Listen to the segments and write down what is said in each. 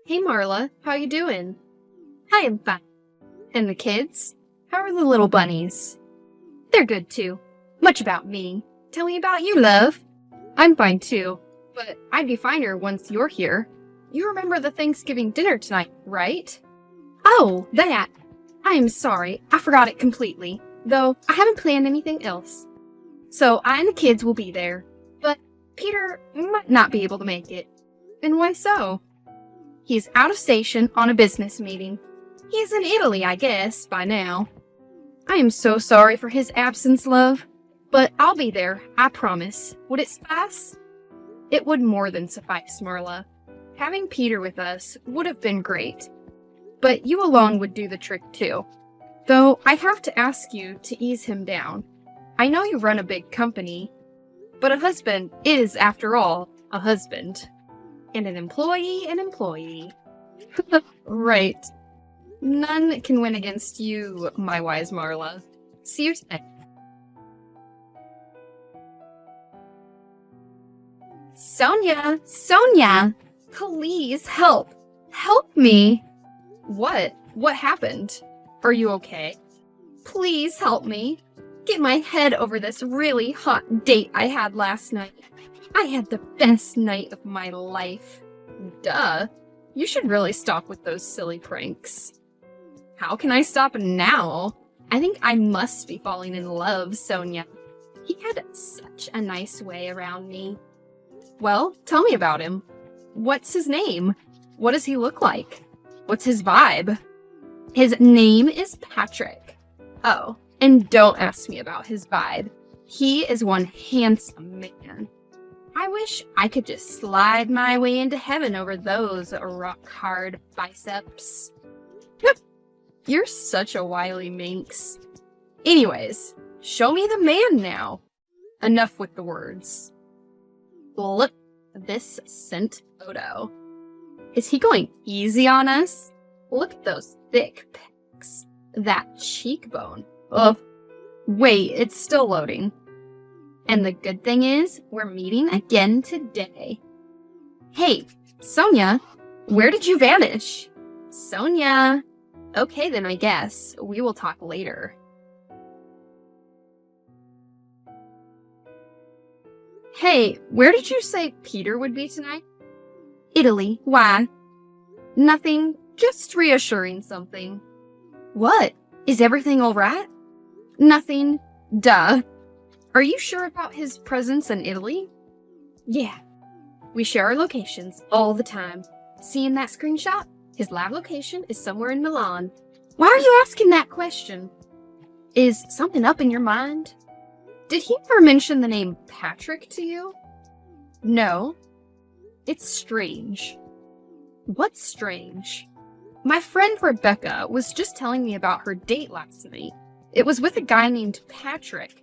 Hey Marla, how you doing? Hi, I'm fine. And the kids? How are the little bunnies? They're good too. Much about me. Tell me about you, love. I'm fine too, but I'd be finer once you're here. You remember the Thanksgiving dinner tonight, right? Oh, that. I am sorry, I forgot it completely, though I haven't planned anything else. So I and the kids will be there, but Peter might not be able to make it. And why so? He's out of station on a business meeting. He's in Italy, I guess, by now. I am so sorry for his absence, love. But I'll be there, I promise. Would it suffice? It would more than suffice, Marla. Having Peter with us would have been great. But you alone would do the trick too. Though I have to ask you to ease him down. I know you run a big company, but a husband is, after all, a husband. And an employee, an employee. Right. None can win against you, my wise Marla. See you tonight. Sonia, please help. Help me. What? What happened? Are you okay? Please help me. Get my head over this really hot date I had last night. I had the best night of my life. Duh. You should really stop with those silly pranks. How can I stop now? I think I must be falling in love, Sonia. He had such a nice way around me. Well, tell me about him. What's his name? What does he look like? What's his vibe? His name is Patrick. Oh, and don't ask me about his vibe. He is one handsome man. I wish I could just slide my way into heaven over those rock-hard biceps. You're such a wily minx. Anyways, show me the man now. Enough with the words. Look at this sent photo. Is he going easy on us? Look at those thick pecs. That cheekbone. Ugh. Wait, it's still loading. And the good thing is, we're meeting again today. Hey, Sonia, where did you vanish? Sonia. Okay then, I guess. We will talk later. Hey, where did you say Peter would be tonight? Italy. Why? Nothing. Just reassuring something. What? Is everything all right? Nothing. Duh. Are you sure about his presence in Italy? Yeah. We share our locations all the time. Seeing that screenshot? His live location is somewhere in Milan. Why are you asking that question? Is something up in your mind? Did he ever mention the name Patrick to you? No. It's strange. What's strange? My friend Rebecca was just telling me about her date last night. It was with a guy named Patrick.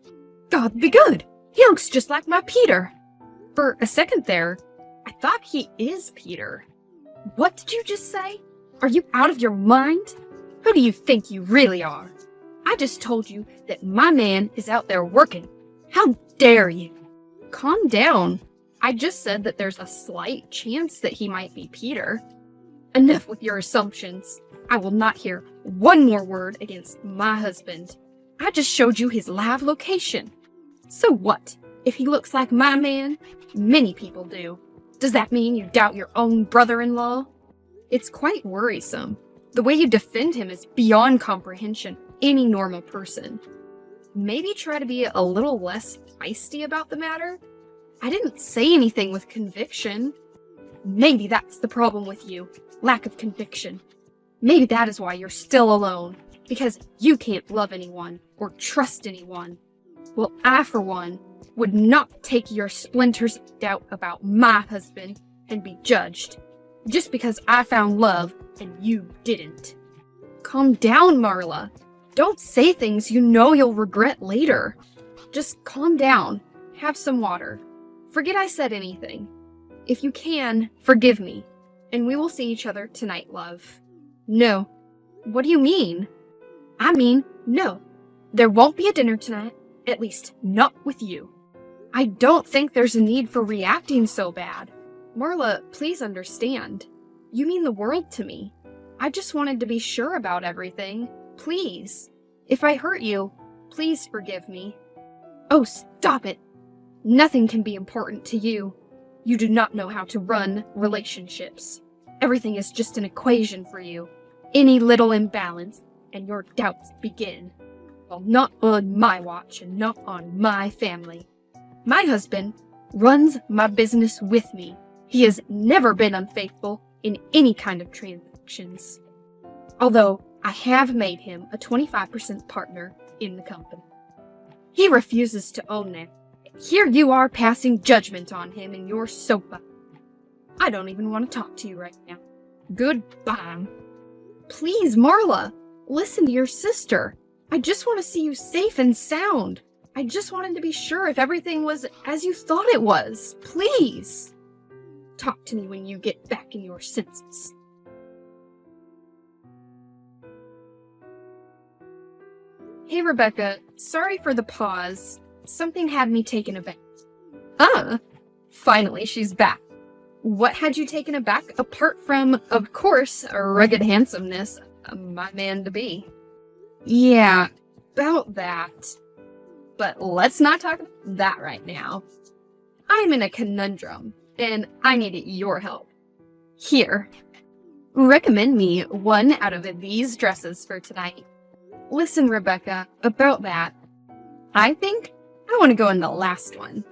God be good! He looks just like my Peter! For a second there, I thought he is Peter. What did you just say? Are you out of your mind? Who do you think you really are? I just told you that my man is out there working. How dare you? Calm down. I just said that there's a slight chance that he might be Peter. Enough with your assumptions. I will not hear one more word against my husband. I just showed you his live location. So what? If he looks like my man, many people do. Does that mean you doubt your own brother-in-law? It's quite worrisome. The way you defend him is beyond comprehension any normal person. Maybe try to be a little less feisty about the matter? I didn't say anything with conviction. Maybe that's the problem with you. Lack of conviction. Maybe that is why you're still alone. Because you can't love anyone or trust anyone. Well, I, for one, would not take your splinters of doubt about my husband and be judged. Just because I found love and you didn't. Calm down, Marla. Don't say things you know you'll regret later. Just calm down. Have some water. Forget I said anything. If you can, forgive me. And we will see each other tonight, love. No. What do you mean? I mean, no. There won't be a dinner tonight. At least, not with you. I don't think there's a need for reacting so bad. Marla, please understand. You mean the world to me. I just wanted to be sure about everything. Please. If I hurt you, please forgive me. Oh, stop it. Nothing can be important to you. You do not know how to run relationships. Everything is just an equation for you. Any little imbalance, and your doubts begin. Well, not on my watch and not on my family. My husband runs my business with me. He has never been unfaithful in any kind of transactions. Although I have made him a 25% partner in the company. He refuses to own that. Here you are passing judgment on him in your sofa. I don't even want to talk to you right now. Goodbye. Please, Marla, listen to your sister. I just want to see you safe and sound. I just wanted to be sure if everything was as you thought it was. Please. Talk to me when you get back in your senses. Hey, Rebecca. Sorry for the pause. Something had me taken aback. Finally, she's back. What had you taken aback, apart from, of course, a rugged handsomeness, my man-to-be? Yeah, about that. But let's not talk about that right now. I'm in a conundrum, and I need your help. Here, recommend me one out of these dresses for tonight. Listen, Rebecca, about that. I think I want to go in the last one.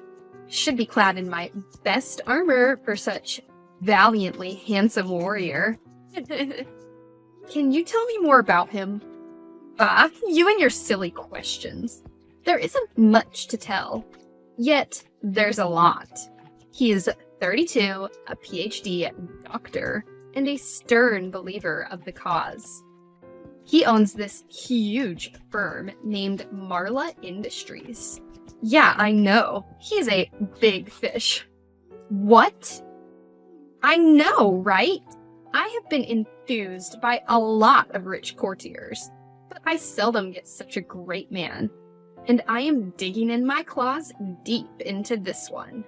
Should be clad in my best armor for such valiantly handsome warrior. Can you tell me more about him? You and your silly questions. There isn't much to tell. Yet, there's a lot. He is 32, a PhD doctor, and a stern believer of the cause. He owns this huge firm named Marla Industries. Yeah, I know. He's a big fish. What? I know, right? I have been enthused by a lot of rich courtiers, but I seldom get such a great man. And I am digging in my claws deep into this one.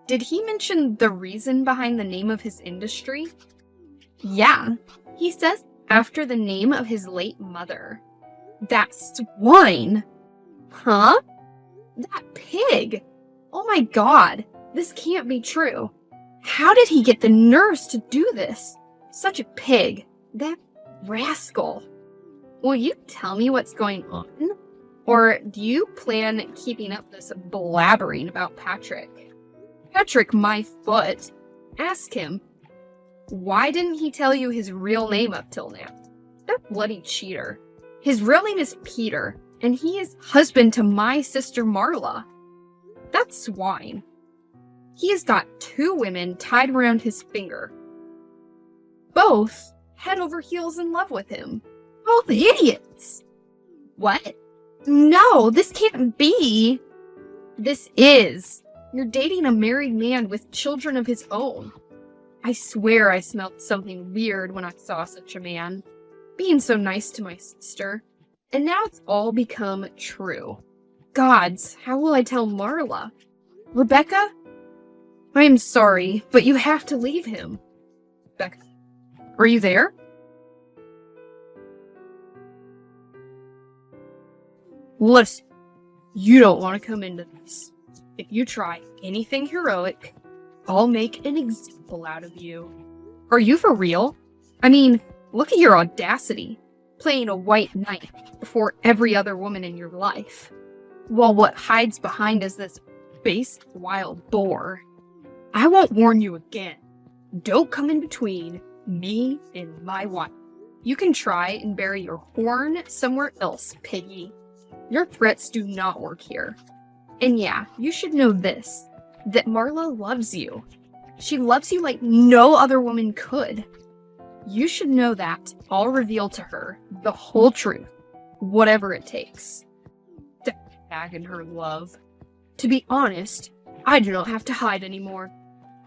Did he mention the reason behind the name of his industry? Yeah, he says after the name of his late mother. That swine! Huh? That pig! Oh my god, this can't be true. How did he get the nerves to do this? Such a pig. That rascal. Will you tell me what's going on? Or do you plan keeping up this blabbering about Patrick? Patrick, my foot. Ask him. Why didn't he tell you his real name up till now? That bloody cheater. His real name is Peter, and he is husband to my sister Marla. That swine. He has got 2 women tied around his finger. Both head over heels in love with him. Both idiots. What? No, this can't be. This is. You're dating a married man with children of his own. I swear I smelled something weird when I saw such a man. Being so nice to my sister. And now it's all become true. Gods, how will I tell Marla? Rebecca? I am sorry, but you have to leave him. Rebecca, are you there? Listen, you don't want to come into this. If you try anything heroic, I'll make an example out of you. Are you for real? I mean, look at your audacity, playing a white knight before every other woman in your life. While what hides behind is this base wild boar. I won't warn you again. Don't come in between me and my wife. You can try and bury your horn somewhere else, piggy. Your threats do not work here. And yeah, you should know this, that Marla loves you. She loves you like no other woman could. You should know that. I'll reveal to her the whole truth, whatever it takes. To bag in her love. To be honest, I do not have to hide anymore.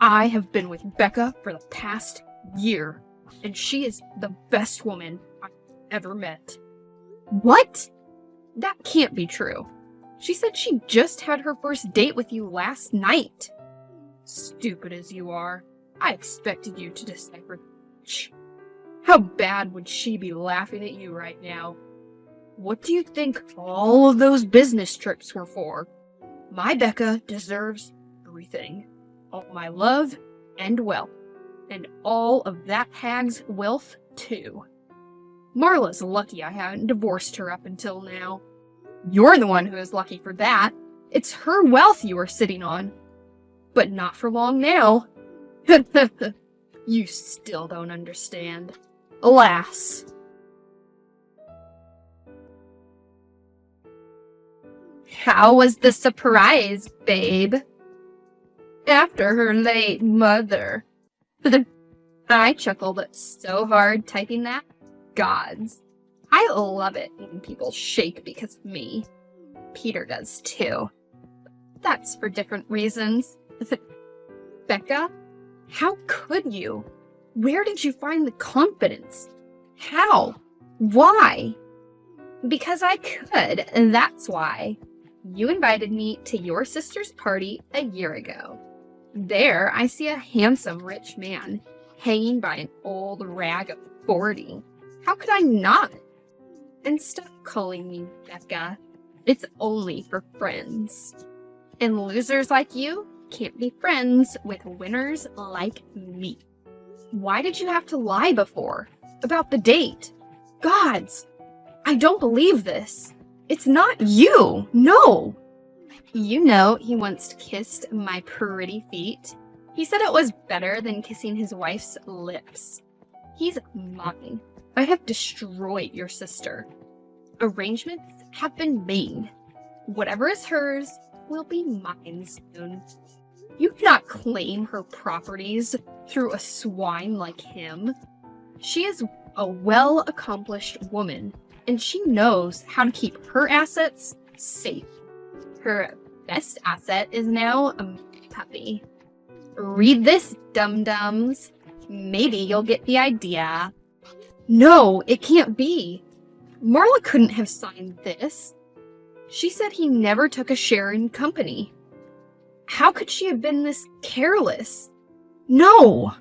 I have been with Becca for the past year, and she is the best woman I've ever met. What? That can't be true. She said she just had her first date with you last night. Stupid as you are, I expected you to decipher. witch. How bad would she be laughing at you right now? What do you think all of those business trips were for? My Becca deserves everything. All my love and wealth. And all of that hag's wealth, too. Marla's lucky I haven't divorced her up until now. You're the one who is lucky for that. It's her wealth you are sitting on. But not for long now. You still don't understand. Alas. How was the surprise, babe? After her late mother. I chuckled so hard typing that. Gods. I love it when people shake because of me. Peter does too. That's for different reasons. Becca, how could you? Where did you find the confidence? How? Why? Because I could, and that's why. You invited me to your sister's party a year ago. There, I see a handsome rich man hanging by an old rag of 40. How could I not? And stop calling me Becca. It's only for friends. And losers like you can't be friends with winners like me. Why did you have to lie before? About the date? Gods! I don't believe this. It's not you! No! You know he once kissed my pretty feet. He said it was better than kissing his wife's lips. He's mine. I have destroyed your sister. Arrangements have been made. Whatever is hers will be mine soon. You cannot claim her properties through a swine like him. She is a well-accomplished woman, and she knows how to keep her assets safe. Her best asset is now a puppy. Read this, dum-dums. Maybe you'll get the idea. No, it can't be. Marla couldn't have signed this. She said he never took a share in company. How could she have been this careless? No!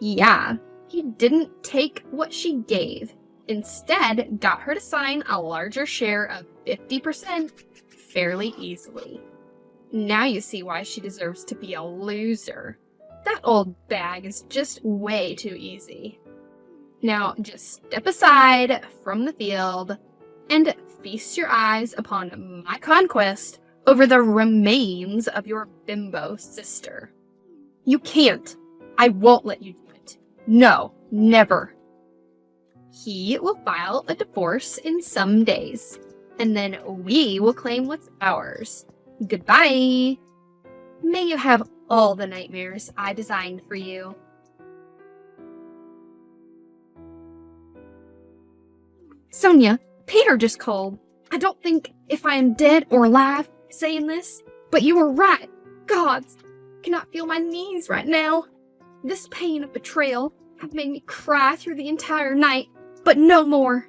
Yeah, he didn't take what she gave. Instead, got her to sign a larger share of 50% fairly easily. Now you see why she deserves to be a loser. That old bag is just way too easy. Now just step aside from the field and feast your eyes upon my conquest over the remains of your bimbo sister. You can't. I won't let you do it. No, never. He will file a divorce in some days, and then we will claim what's ours. Goodbye. May you have all the nightmares I designed for you. Sonia, Peter just called. I don't think if I am dead or alive saying this, but you were right. Gods, I cannot feel my knees right now. This pain of betrayal have made me cry through the entire night, but no more.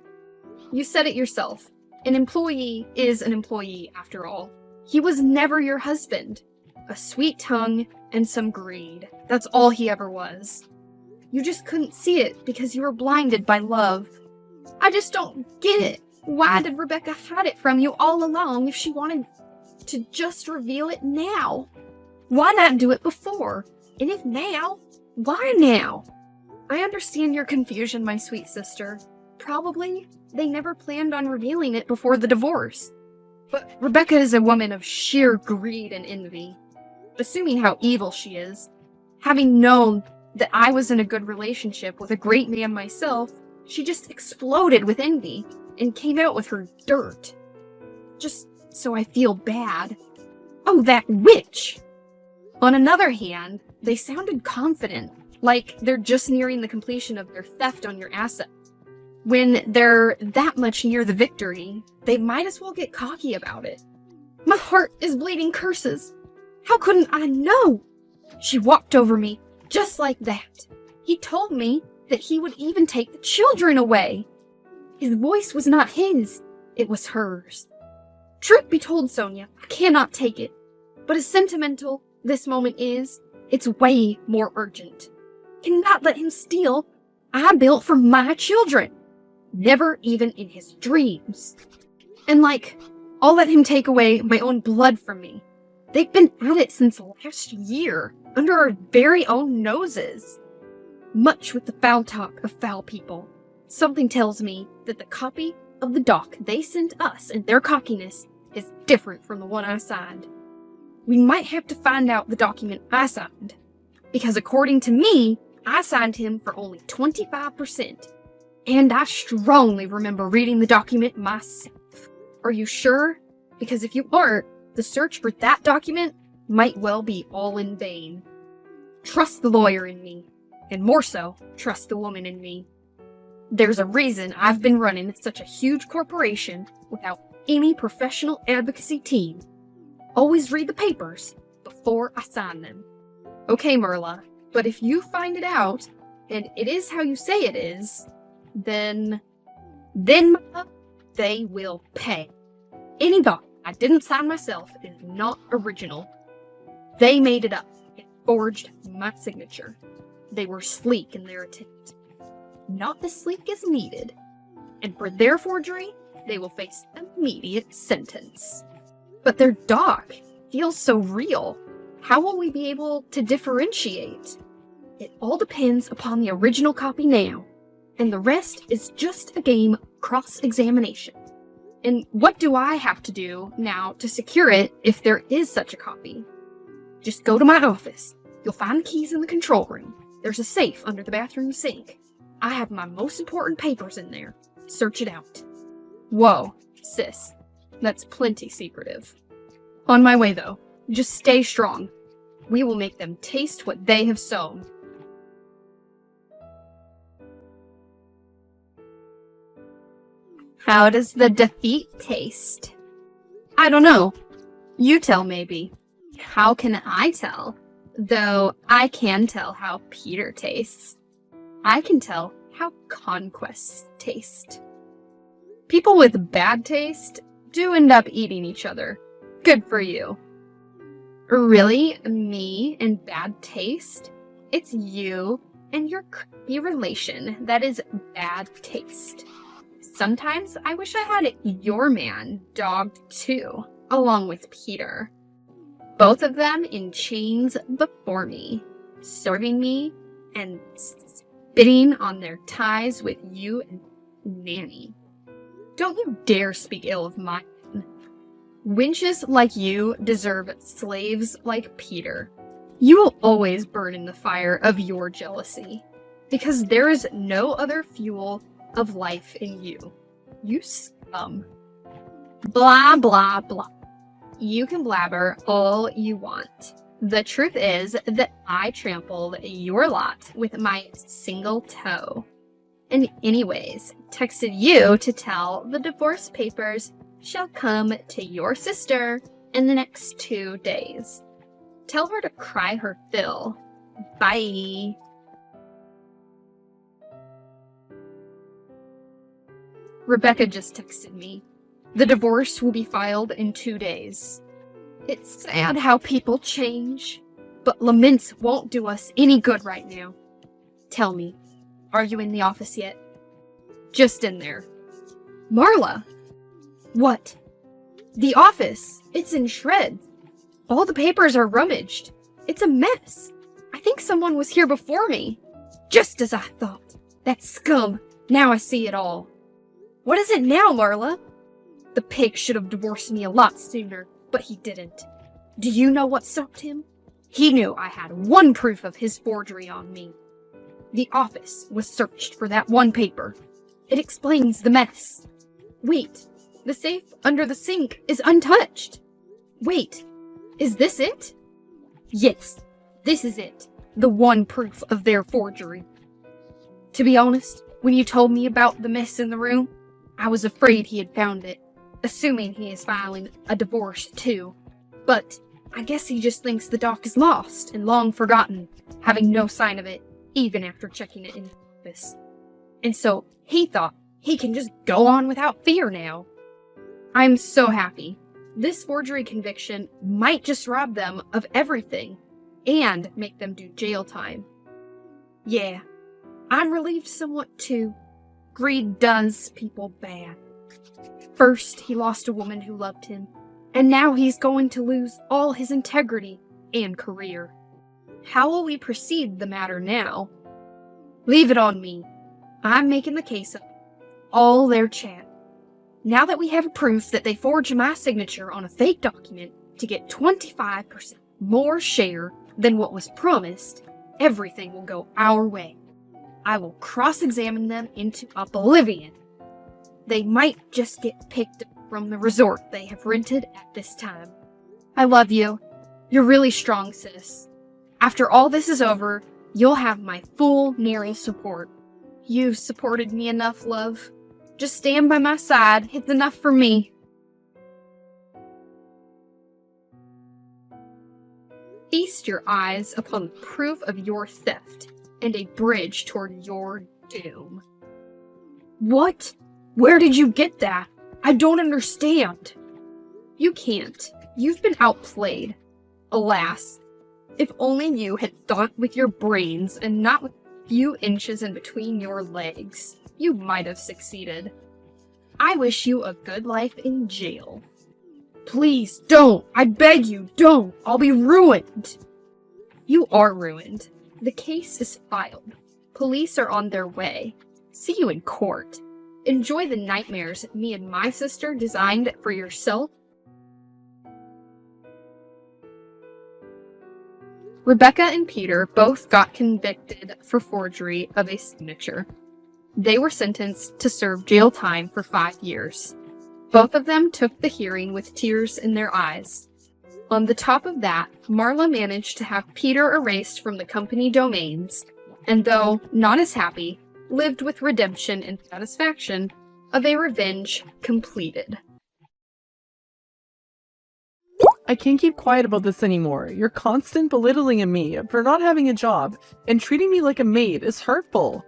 You said it yourself. An employee is an employee after all. He was never your husband. A sweet tongue and some greed. That's all he ever was. You just couldn't see it because you were blinded by love. I just don't get it. Why did Rebecca hide it from you all along if she wanted to just reveal it now? Why not do it before? And if now, why now? I understand your confusion, my sweet sister. Probably they never planned on revealing it before the divorce. But Rebecca is a woman of sheer greed and envy. Assuming how evil she is, having known that I was in a good relationship with a great man myself, she just exploded with envy and came out with her dirt. Just so I feel bad. Oh, that witch! On another hand, they sounded confident, like they're just nearing the completion of their theft on your asset. When they're that much near the victory, they might as well get cocky about it. My heart is bleeding curses. How couldn't I know? She walked over me, just like that. He told me that he would even take the children away. His voice was not his, it was hers. Truth be told, Sonia, I cannot take it. But as sentimental this moment is, it's way more urgent. Cannot let him steal I built for my children. Never even in his dreams. And I'll let him take away my own blood from me. They've been at it since last year, under our very own noses. Much with the foul talk of foul people, something tells me that the copy of the doc they sent us and their cockiness is different from the one I signed. We might have to find out the document I signed, because according to me, I signed him for only 25%. And I strongly remember reading the document myself. Are you sure? Because if you aren't, the search for that document might well be all in vain. Trust the lawyer in me, and more so, trust the woman in me. There's a reason I've been running such a huge corporation without any professional advocacy team. Always read the papers before I sign them. Okay, Marla, but if you find it out, and it is how you say it is, then Marla, they will pay. Any doc I didn't sign myself is not original. They made it up and forged my signature. They were sleek in their attempt. Not as sleek as needed. And for their forgery, they will face immediate sentence. But their doc feels so real. How will we be able to differentiate? It all depends upon the original copy now, and the rest is just a game of cross-examination. And what do I have to do now to secure it if there is such a copy? Just go to my office. You'll find the keys in the control room. There's a safe under the bathroom sink. I have my most important papers in there. Search it out. Whoa, sis. That's plenty secretive. On my way, though. Just stay strong. We will make them taste what they have sown. How does the defeat taste? I don't know. You tell, maybe. How can I tell? Though I can tell how Peter tastes. I can tell how conquests taste. People with bad taste do end up eating each other. Good for you. Really? Me and bad taste? It's you and your creepy relation that is bad taste. Sometimes I wish I had your man dogged too, along with Peter. Both of them in chains before me, serving me and spitting on their ties with you and Nanny. Don't you dare speak ill of mine. Wenches like you deserve slaves like Peter. You will always burn in the fire of your jealousy, because there is no other fuel of life in you. You scum. Blah, blah, blah. You can blabber all you want. The truth is that I trampled your lot with my single toe. And anyways, texted you to tell the divorce papers shall come to your sister in the next 2 days. Tell her to cry her fill. Bye. Rebecca just texted me. The divorce will be filed in 2 days. It's sad how people change, but laments won't do us any good right now. Tell me, are you in the office yet? Just in there. Marla! What? The office. It's in shreds. All the papers are rummaged. It's a mess. I think someone was here before me. Just as I thought. That scum. Now I see it all. What is it now, Marla? The pig should have divorced me a lot sooner, but he didn't. Do you know what stopped him? He knew I had one proof of his forgery on me. The office was searched for that one paper. It explains the mess. Wait, the safe under the sink is untouched. Wait, is this it? Yes, this is it. The one proof of their forgery. To be honest, when you told me about the mess in the room, I was afraid he had found it, assuming he is filing a divorce too. But I guess he just thinks the doc is lost and long forgotten, having no sign of it, even after checking it in the office. And so he thought he can just go on without fear now. I'm so happy. This forgery conviction might just rob them of everything and make them do jail time. Yeah, I'm relieved somewhat too. Greed does people bad. First, he lost a woman who loved him, and now he's going to lose all his integrity and career. How will we proceed the matter now? Leave it on me. I'm making the case of all their chat. Now that we have proof that they forged my signature on a fake document to get 25% more share than what was promised, everything will go our way. I will cross-examine them into oblivion. They might just get picked up from the resort they have rented at this time. I love you. You're really strong, sis. After all this is over, you'll have my full moral support. You've supported me enough, love. Just stand by my side. It's enough for me. Feast your eyes upon the proof of your theft and a bridge toward your doom. What? Where did you get that? I don't understand. You can't. You've been outplayed. Alas, if only you had thought with your brains and not with a few inches in between your legs, you might have succeeded. I wish you a good life in jail. Please, don't! I beg you, don't! I'll be ruined! You are ruined. The case is filed. Police are on their way. See you in court. Enjoy the nightmares me and my sister designed for yourself. Rebecca and Peter both got convicted for forgery of a signature. They were sentenced to serve jail time for 5 years. Both of them took the hearing with tears in their eyes. On the top of that, Marla managed to have Peter erased from the company domains, and though not as happy, lived with redemption and satisfaction of a revenge completed. I can't keep quiet about this anymore. Your constant belittling of me for not having a job and treating me like a maid is hurtful.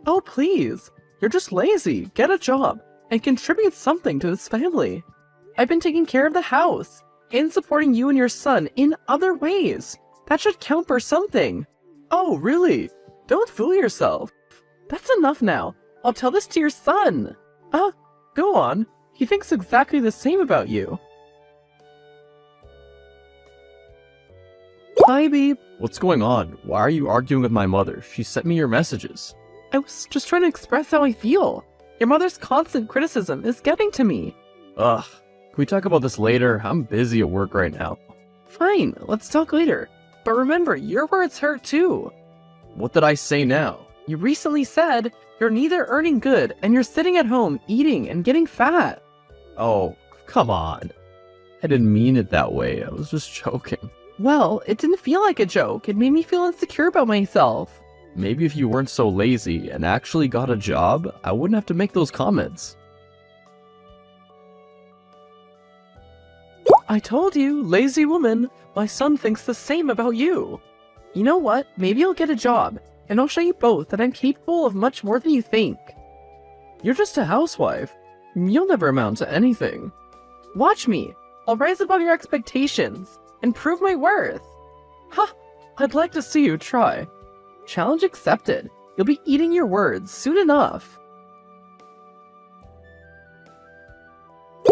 Oh, please. You're just lazy. Get a job and contribute something to this family. I've been taking care of the house and supporting you and your son in other ways. That should count for something. Oh, really? Don't fool yourself. That's enough now. I'll tell this to your son. Go on. He thinks exactly the same about you. Hi, babe. What's going on? Why are you arguing with my mother? She sent me your messages. I was just trying to express how I feel. Your mother's constant criticism is getting to me. Ugh. Can we talk about this later? I'm busy at work right now. Fine, let's talk later. But remember, your words hurt too. What did I say now? You recently said you're neither earning good and you're sitting at home eating and getting fat. Oh, come on. I didn't mean it that way. I was just joking. Well, it didn't feel like a joke. It made me feel insecure about myself. Maybe if you weren't so lazy and actually got a job, I wouldn't have to make those comments. I told you, lazy woman. My son thinks the same about you. You know what? Maybe I'll get a job, and I'll show you both that I'm capable of much more than you think. You're just a housewife. You'll never amount to anything. Watch me. I'll rise above your expectations and prove my worth. Ha! I'd like to see you try. Challenge accepted. You'll be eating your words soon enough.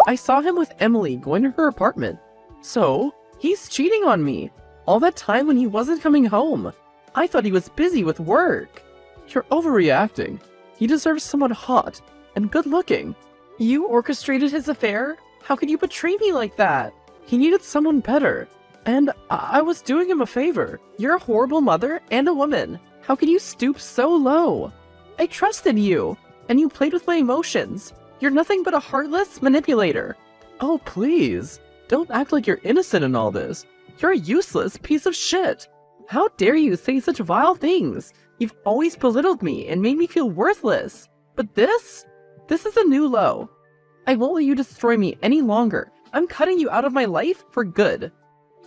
I saw him with Emily going to her apartment. So, he's cheating on me. All that time when he wasn't coming home. I thought he was busy with work. You're overreacting. He deserves someone hot and good looking. You orchestrated his affair? How could you betray me like that? He needed someone better. And I was doing him a favor. You're a horrible mother and a woman. How could you stoop so low? I trusted you, and you played with my emotions. You're nothing but a heartless manipulator. Oh, please. Don't act like you're innocent in all this. You're a useless piece of shit. How dare you say such vile things? You've always belittled me and made me feel worthless. But this is a new low. I won't let you destroy me any longer. I'm cutting you out of my life for good.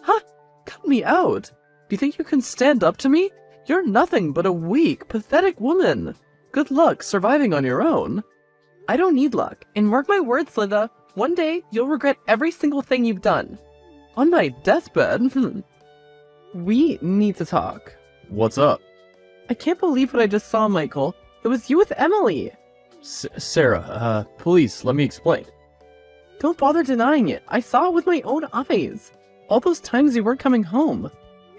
Huh? Cut me out? Do you think you can stand up to me? You're nothing but a weak, pathetic woman. Good luck surviving on your own. I don't need luck, and mark my words, Linda, one day you'll regret every single thing you've done. On my deathbed? We need to talk. What's up? I can't believe what I just saw, Michael. It was you with Emily. Sarah, please, let me explain. Don't bother denying it. I saw it with my own eyes. All those times you weren't coming home.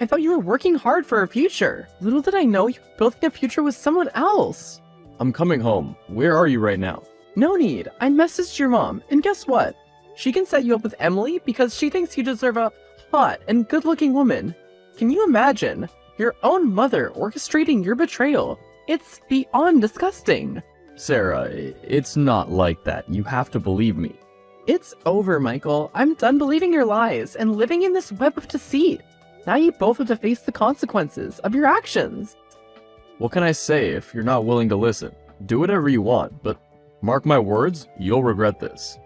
I thought you were working hard for a future. Little did I know you were building a future with someone else. I'm coming home. Where are you right now? No need. I messaged your mom, and guess what? She can set you up with Emily because she thinks you deserve a hot and good-looking woman. Can you imagine? Your own mother orchestrating your betrayal. It's beyond disgusting. Sarah, it's not like that. You have to believe me. It's over, Michael. I'm done believing your lies and living in this web of deceit. Now you both have to face the consequences of your actions. What can I say if you're not willing to listen? Do whatever you want, but mark my words, you'll regret this.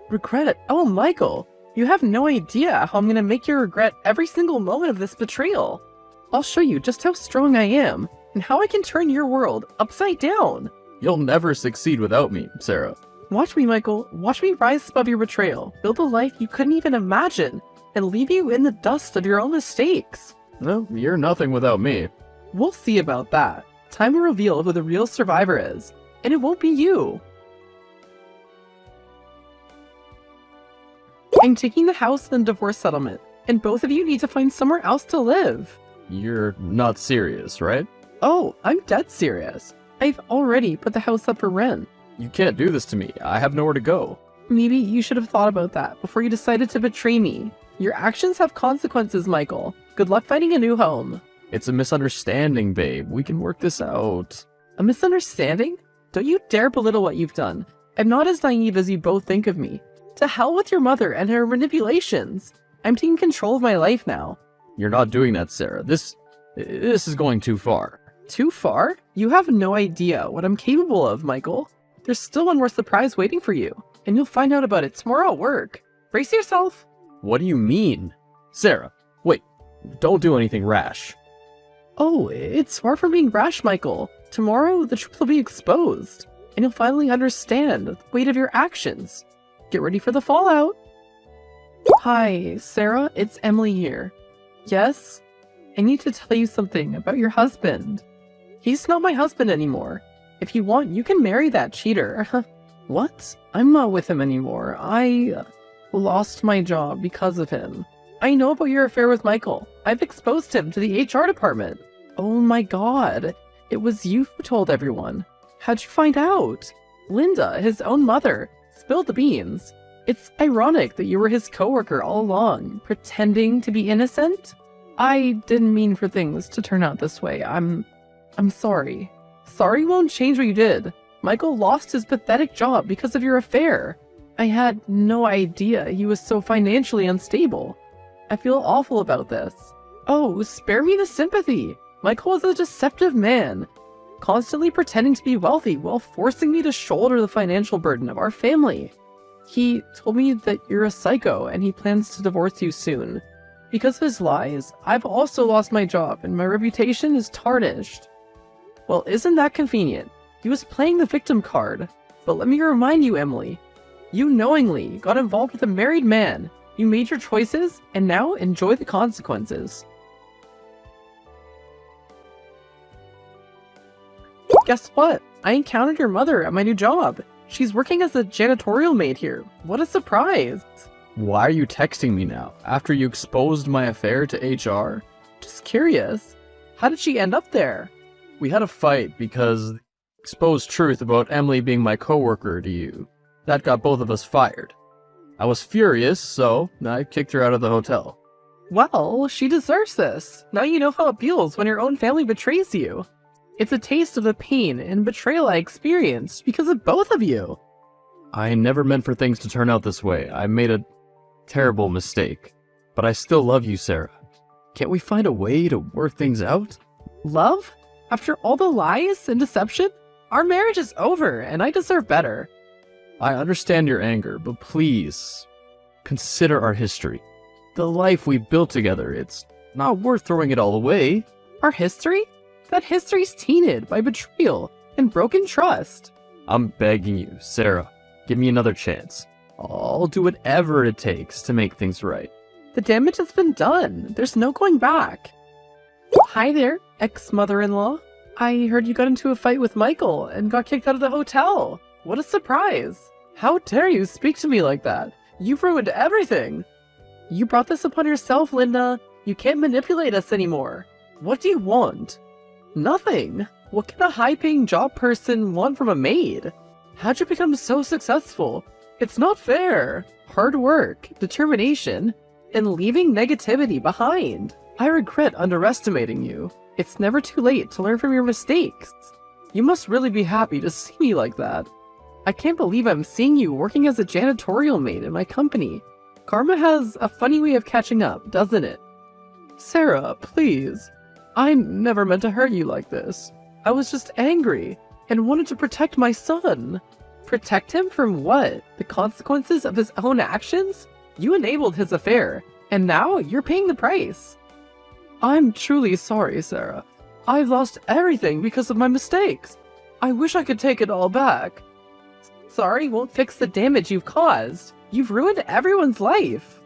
Regret? Oh, Michael. You have no idea how I'm gonna make you regret every single moment of this betrayal. I'll show you just how strong I am and how I can turn your world upside down. You'll never succeed without me, Sarah. Watch me, Michael. Watch me rise above your betrayal, build a life you couldn't even imagine, and leave you in the dust of your own mistakes. No, you're nothing without me. We'll see about that. Time will reveal who the real survivor is, and it won't be you. I'm taking the house in the divorce settlement, and both of you need to find somewhere else to live. You're not serious, right? Oh, I'm dead serious. I've already put the house up for rent. You can't do this to me. I have nowhere to go. Maybe you should have thought about that before you decided to betray me. Your actions have consequences, Michael. Good luck finding a new home. It's a misunderstanding, babe. We can work this out. A misunderstanding? Don't you dare belittle what you've done. I'm not as naive as you both think of me. To hell with your mother and her manipulations. I'm taking control of my life now. You're not doing that, Sarah. This is going too far. Too far? You have no idea what I'm capable of, Michael. There's still one more surprise waiting for you, and you'll find out about it tomorrow at work. Brace yourself. What do you mean? Sarah, wait. Don't do anything rash. Oh, it's far from being rash, Michael. Tomorrow, the truth will be exposed, and you'll finally understand the weight of your actions. Get ready for the fallout. Hi, Sarah, it's Emily here. Yes? I need to tell you something about your husband. He's not my husband anymore. If you want, you can marry that cheater. What? I'm not with him anymore. I lost my job because of him. I know about your affair with Michael. I've exposed him to the HR department. Oh my god. It was you who told everyone. How'd you find out? Linda, his own mother, spilled the beans. It's ironic that you were his coworker all along, pretending to be innocent. I didn't mean for things to turn out this way. I'm sorry. Sorry won't change what you did. Michael lost his pathetic job because of your affair. I had no idea he was so financially unstable. I feel awful about this. Oh, spare me the sympathy. Michael was a deceptive man, constantly pretending to be wealthy while forcing me to shoulder the financial burden of our family. He told me that you're a psycho and he plans to divorce you soon. Because of his lies, I've also lost my job and my reputation is tarnished. Well, isn't that convenient? He was playing the victim card. But let me remind you, Emily, you knowingly got involved with a married man. You made your choices, and now enjoy the consequences. Guess what? I encountered your mother at my new job. She's working as a janitorial maid here. What a surprise! Why are you texting me now, after you exposed my affair to HR? Just curious. How did she end up there? We had a fight because exposed truth about Emily being my coworker to you. That got both of us fired. I was furious, so I kicked her out of the hotel. Well, she deserves this. Now you know how it feels when your own family betrays you. It's a taste of the pain and betrayal I experienced because of both of you. I never meant for things to turn out this way. I made a terrible mistake. But I still love you, Sarah. Can't we find a way to work things out? Love? After all the lies and deception? Our marriage is over, and I deserve better. I understand your anger, but please, consider our history. The life we built together, it's not worth throwing it all away. Our history? That history's tainted by betrayal and broken trust. I'm begging you, Sarah, give me another chance. I'll do whatever it takes to make things right. The damage has been done. There's no going back. Hi there, ex-mother-in-law. I heard you got into a fight with Michael and got kicked out of the hotel. What a surprise. How dare you speak to me like that? You've ruined everything. You brought this upon yourself, Linda. You can't manipulate us anymore. What do you want? Nothing. What can a high-paying job person want from a maid? How'd you become so successful? It's not fair. Hard work, determination, and leaving negativity behind. I regret underestimating you. It's never too late to learn from your mistakes. You must really be happy to see me like that. I can't believe I'm seeing you working as a janitorial maid in my company. Karma has a funny way of catching up, doesn't it? Sarah, please. I never meant to hurt you like this. I was just angry and wanted to protect my son. Protect him from what? The consequences of his own actions? You enabled his affair, and now you're paying the price. I'm truly sorry, Sarah. I've lost everything because of my mistakes. I wish I could take it all back. Sorry won't fix the damage you've caused. You've ruined everyone's life.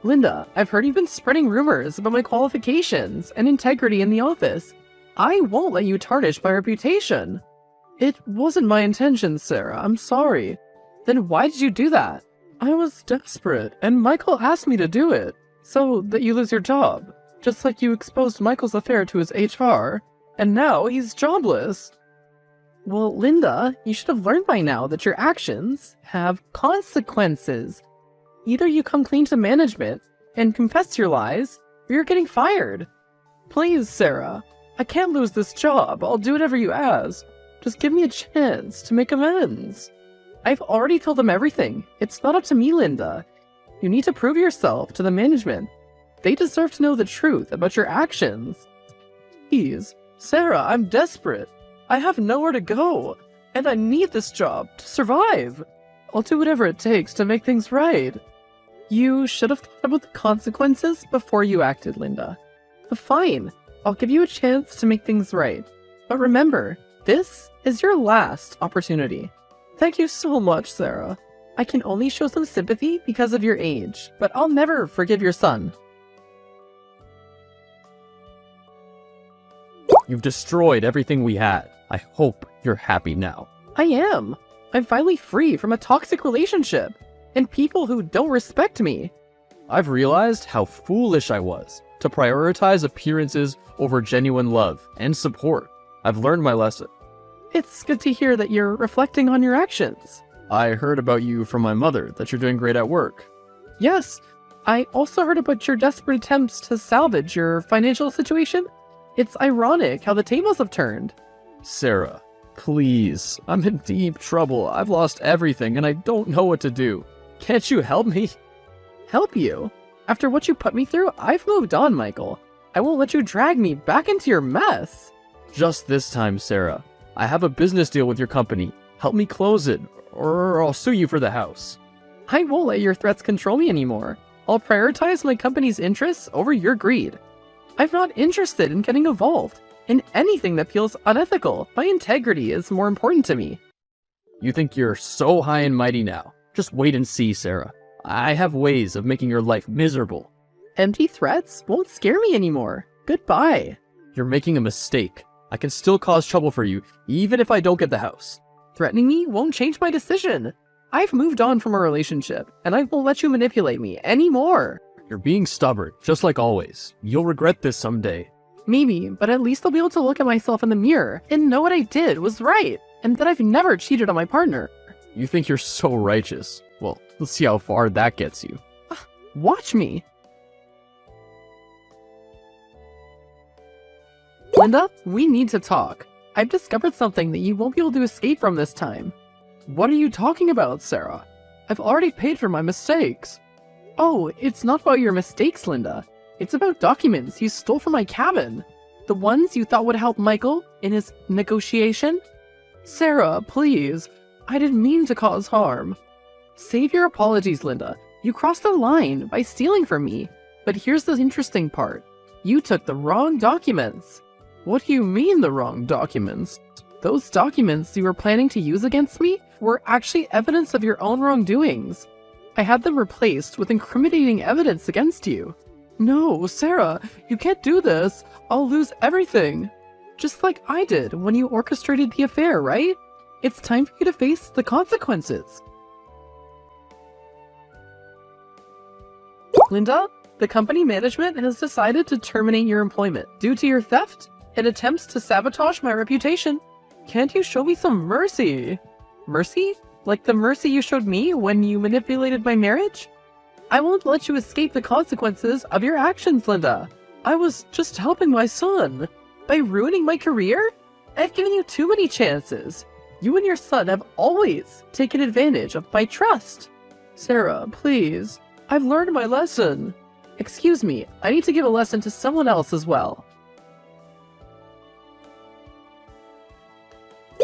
Linda, I've heard you've been spreading rumors about my qualifications and integrity in the office. I won't let you tarnish my reputation. It wasn't my intention, Sarah. I'm sorry. Then why did you do that? I was desperate, and Michael asked me to do it, so that you lose your job. Just like you exposed Michael's affair to his HR, and now he's jobless. Well, Linda, you should have learned by now that your actions have consequences. Either you come clean to management and confess your lies, or you're getting fired. Please, Sarah, I can't lose this job. I'll do whatever you ask. Just give me a chance to make amends. I've already told them everything. It's not up to me, Linda. You need to prove yourself to the management. They deserve to know the truth about your actions. Please, Sarah, I'm desperate. I have nowhere to go, and I need this job to survive. I'll do whatever it takes to make things right. You should have thought about the consequences before you acted, Linda. But fine, I'll give you a chance to make things right. But remember, this is your last opportunity. Thank you so much, Sarah. I can only show some sympathy because of your age, but I'll never forgive your son. You've destroyed everything we had. I hope you're happy now. I am. I'm finally free from a toxic relationship and people who don't respect me. I've realized how foolish I was to prioritize appearances over genuine love and support. I've learned my lesson. It's good to hear that you're reflecting on your actions. I heard about you from my mother, that you're doing great at work. Yes, I also heard about your desperate attempts to salvage your financial situation. It's ironic how the tables have turned. Sarah, please, I'm in deep trouble. I've lost everything and I don't know what to do. Can't you help me? Help you? After what you put me through, I've moved on, Michael. I won't let you drag me back into your mess. Just this time, Sarah. I have a business deal with your company. Help me close it, or I'll sue you for the house. I won't let your threats control me anymore. I'll prioritize my company's interests over your greed. I'm not interested in getting involved in anything that feels unethical. My integrity is more important to me. You think you're so high and mighty now. Just wait and see, Sarah. I have ways of making your life miserable. Empty threats won't scare me anymore. Goodbye. You're making a mistake. I can still cause trouble for you, even if I don't get the house. Threatening me won't change my decision. I've moved on from a relationship, and I won't let you manipulate me anymore. You're being stubborn, just like always. You'll regret this someday. Maybe, but at least I'll be able to look at myself in the mirror and know what I did was right, and that I've never cheated on my partner. You think you're so righteous. Well, let's see how far that gets you. Watch me. Linda, we need to talk. I've discovered something that you won't be able to escape from this time. What are you talking about, Sarah? I've already paid for my mistakes. Oh, it's not about your mistakes, Linda. It's about documents you stole from my cabin. The ones you thought would help Michael in his negotiation. Sarah, please. I didn't mean to cause harm. Save your apologies, Linda. You crossed the line by stealing from me. But here's the interesting part. You took the wrong documents. What do you mean the wrong documents? Those documents you were planning to use against me were actually evidence of your own wrongdoings. I had them replaced with incriminating evidence against you. No, Sarah, you can't do this. I'll lose everything. Just like I did when you orchestrated the affair, right? It's time for you to face the consequences. Linda, the company management has decided to terminate your employment due to your theft and attempts to sabotage my reputation. Can't you show me some mercy? Mercy? Like the mercy you showed me when you manipulated my marriage? I won't let you escape the consequences of your actions, Linda. I was just helping my son. By ruining my career? I've given you too many chances. You and your son have always taken advantage of my trust. Sarah, please. I've learned my lesson. Excuse me, I need to give a lesson to someone else as well.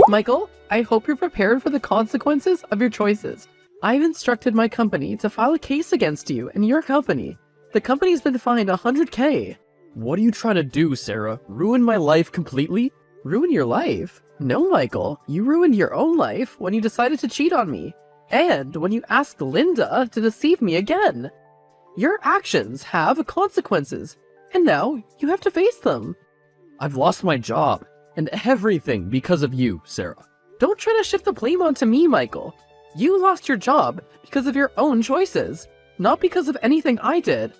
Michael, I hope you're prepared for the consequences of your choices. I've instructed my company to file a case against you and your company. The company's been fined $100K. What are you trying to do, Sarah? Ruin my life completely? Ruin your life? No, Michael. You ruined your own life when you decided to cheat on me. And when you asked Linda to deceive me again. Your actions have consequences, and now you have to face them. I've lost my job and everything because of you, Sarah. Don't try to shift the blame onto me, Michael. You lost your job because of your own choices, not because of anything I did.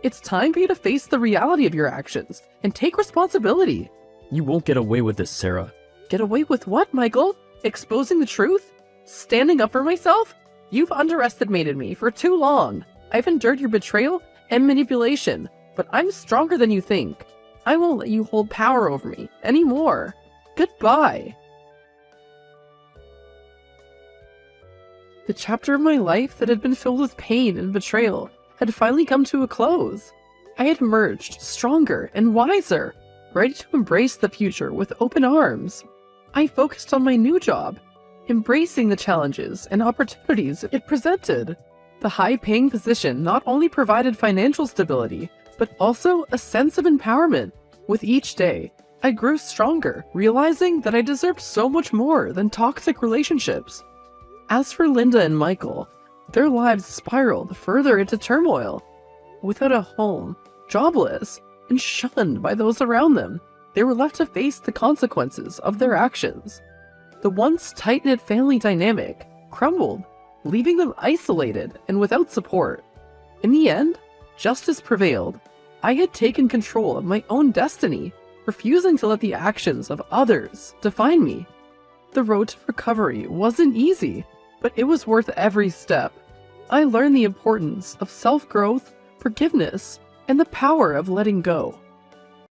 It's time for you to face the reality of your actions and take responsibility. You won't get away with this, Sarah. Get away with what, Michael? Exposing the truth? Standing up for myself? You've underestimated me for too long. I've endured your betrayal and manipulation, but I'm stronger than you think. I won't let you hold power over me anymore. Goodbye. The chapter of my life that had been filled with pain and betrayal had finally come to a close. I had emerged stronger and wiser, ready to embrace the future with open arms. I focused on my new job, embracing the challenges and opportunities it presented. The high-paying position not only provided financial stability, but also a sense of empowerment. With each day, I grew stronger, realizing that I deserved so much more than toxic relationships. As for Linda and Michael, their lives spiraled further into turmoil. Without a home, jobless, and shunned by those around them, they were left to face the consequences of their actions. The once tight-knit family dynamic crumbled, leaving them isolated and without support. In the end, justice prevailed. I had taken control of my own destiny, refusing to let the actions of others define me. The road to recovery wasn't easy, but it was worth every step. I learned the importance of self-growth, forgiveness, and the power of letting go.